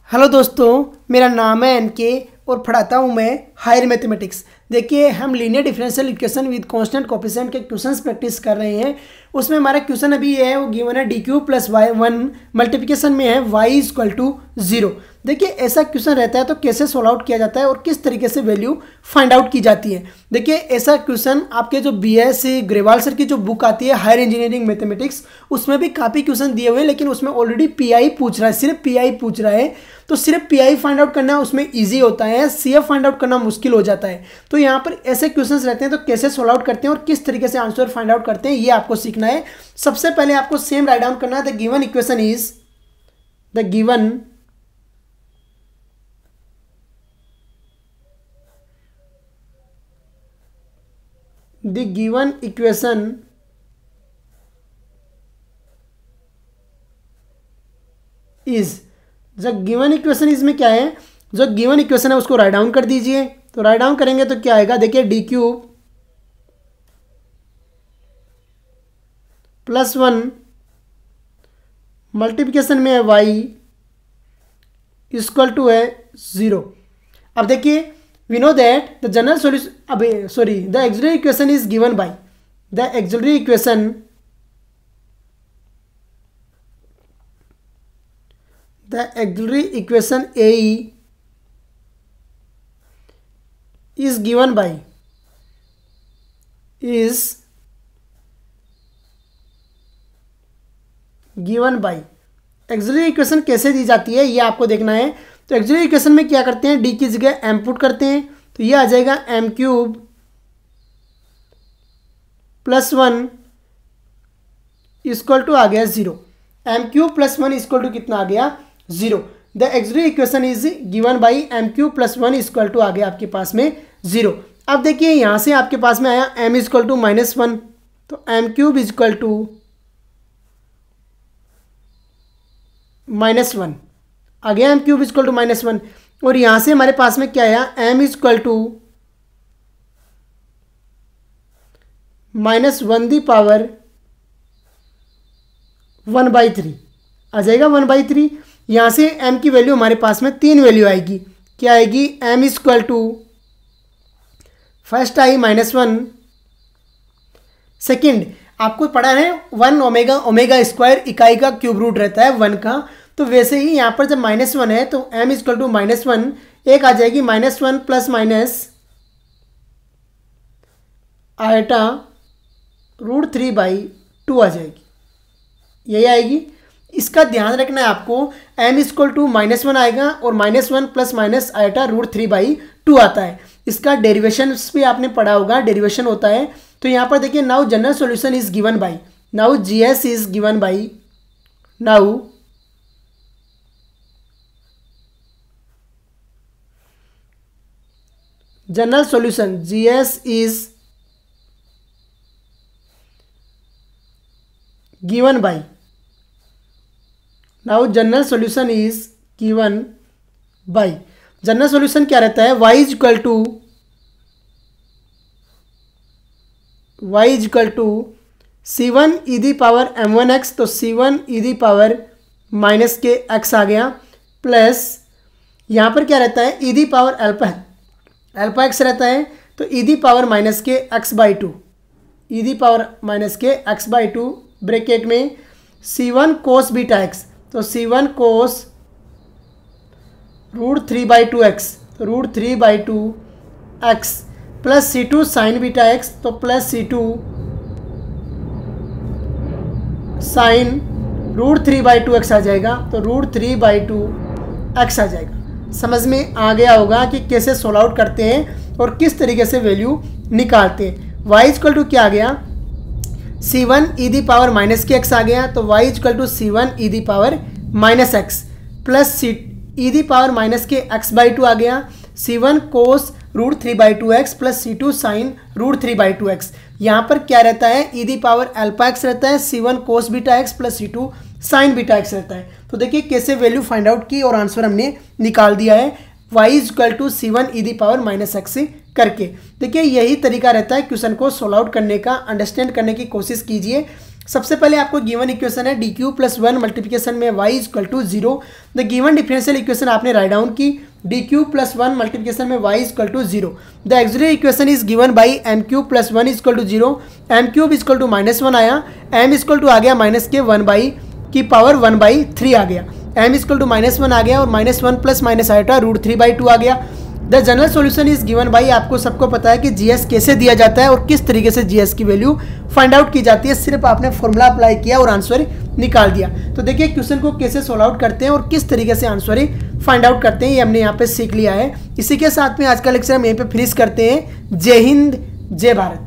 Hello दोस्तों, मेरा नाम है एनके और पढ़ाता हूँ मैं हायर मैथमेटिक्स। देखिए, हम linear differential equation with constant coefficient के क्वेश्चंस प्रैक्टिस कर रहे हैं। उसमें हमारा क्वेश्चन अभी है वो गिवन है D cube plus y one multiplication में है y इज इक्वल टू 0। देखिए, ऐसा क्वेश्चन रहता है तो कैसे सोल्व आउट किया जाता है और किस तरीके से वैल्यू फाइंड आउट की जाती है। देखिए, ऐसा क्वेश्चन आपके जो BS ग्रेवाल सर की जो बुक आती है हायर इंजीनियरिंग मैथमेटिक्स, उसमें भी काफ़ी क्वेश्चन दिए हुए हैं, लेकिन उसमें ऑलरेडी PI पूछ रहा है, सिर्फ PI पूछ रहा है। तो सिर्फ PI फाइंड आउट करना उसमें ईजी होता है, CF फाइंड आउट करना मुश्किल हो जाता है। तो यहाँ पर ऐसे क्वेश्चंस रहते हैं तो कैसे सोल्व आउट करते हैं और किस तरीके से आंसर फाइंड आउट करते हैं, ये आपको सीखना है। सबसे पहले आपको सेम राइट डाउन करना है, the given equation is the given equation is the given equation is में क्या है, जो गिवन इक्वेशन है उसको राइट डाउन कर दीजिए। तो राइट डाउन करेंगे तो क्या आएगा, देखिए डी क्यूब प्लस 1 मल्टीप्लिकेशन में है y इक्वल टू है 0। अब देखिए, we know that the general solution, अबे sorry, the auxiliary equation is given by the auxiliary equation AE is given by auxiliary equation कैसे दी जाती है ये आपको देखना है। तो ऑक्सिलरी इक्वेशन में क्या करते हैं, डी की जगह m पुट करते हैं, तो ये आ जाएगा m cube plus 1 equal to आ गया 0। m cube plus 1 equal to कितना आ गया, 0। The auxiliary equation is given by m cube plus 1 equal to आ गया आपके पास में 0। अब देखिए, यहाँ से आपके पास में आया m इक्वल टू -1, तो m क्यूब इक्वल टू -1 आ गया, m क्यूब इक्वल टू -1। और यहाँ से हमारे पास में क्या आया, m equal to -1 the power 1/3 आ जाएगा 1/3। यहाँ से m की वैल्यू हमारे पास में 3 वैल्यू आएगी। क्या आएगी, m equal to first I -1, second आपको पढ़ा है 1 ओमेगा स्क्वायर इकाई का क्यूब रूट रहता है 1 का। तो वैसे ही यहाँ पर जब -1 है तो m इक्वल टू -1, एक आ जाएगी -1 प्लस माइनस आयटा √3/2 आ जाएगी, यही आएगी। इसका ध्यान रखना है आपको, m इक्वल टू -1 आएगा और -1 प्लस माइनस आयटा √3/2 आता है। इसका डेरिवेशन भी आपने पढ़ा होगा, डेरिवेशन होता है। तो यहाँ पर देखिए, now general solution is given by, now GS is given by, now general solution GS is given by, now general solution is given by, general solution क्या रहता है, y is equal to C1 e the power m1x, तो C1 e the power -k(x) आ गया, plus यहाँ पर क्या रहता है, e the power alpha x रहता है, तो e the power -k(x/2), e the power -k(x/2) bracket में C1 cos बीटा x, तो C1 cos √3/2x, तो √3/2x plus C2 sign beta x, तो प्लस C2 साइन √3/2x आ जाएगा, तो √3/2x आ जाएगा। समझ में आ गया होगा कि कैसे सोल्व आउट करते हैं और किस तरीके से वैल्यू निकालते हैं। y इक्वल टू क्या आ गया, C1 e the power -kx आ गया, तो y equal to C1 e the power -x plus e the power -k(x/2) आ गया, C1 cos √3/2x plus C2 sign √3/2x। यहाँ पर क्या रहता है, e the power alpha x रहता है, C1 cos beta x plus C2 sign beta x रहता है। तो देखिए कैसे वैल्यू फाइंड आउट की और आंसर हमने निकाल दिया है, y equal to C1 e the power -x करके। देखिए, यही तरीका रहता है क्वेश्चन को सोल्व आउट करने का, अंडरस्टैंड करने की कोशिश कीजिए। सबसे पहले आपको गिवन इक्वेशन है डी क्यू प्लस 1 मल्टीप्लिकेशन में y equal to 0। The given differential equation आपने राइट डाउन की, डी क्यू प्लस 1 मल्टीप्लिकेशन में y equal to 0। The auxiliary equation is given by M cube plus 1 equal to 0। M cube equal to -1 आया, M equal to आ गया minus के 1/3 आ गया, M equal to -1 आ गया और -1 plus minus iota √3/2 आ गया। The general solution is given by, आपको सबको पता है कि जीएस कैसे दिया जाता है और किस तरीके से जीएस की वैल्यू फाइंड आउट की जाती है, सिर्फ आपने फॉर्मूला अप्लाई किया और आंसर निकाल दिया। तो देखिए क्वेश्चन को कैसे सॉल्व आउट करते हैं और किस तरीके से आंसर फाइंड आउट करते हैं, ये हमने यहाँ पे सीख लिया है। इसी के साथ में आज का लेक्चर हम यहीं पे फिनिश करते हैं। जय हिंद, जय भारत।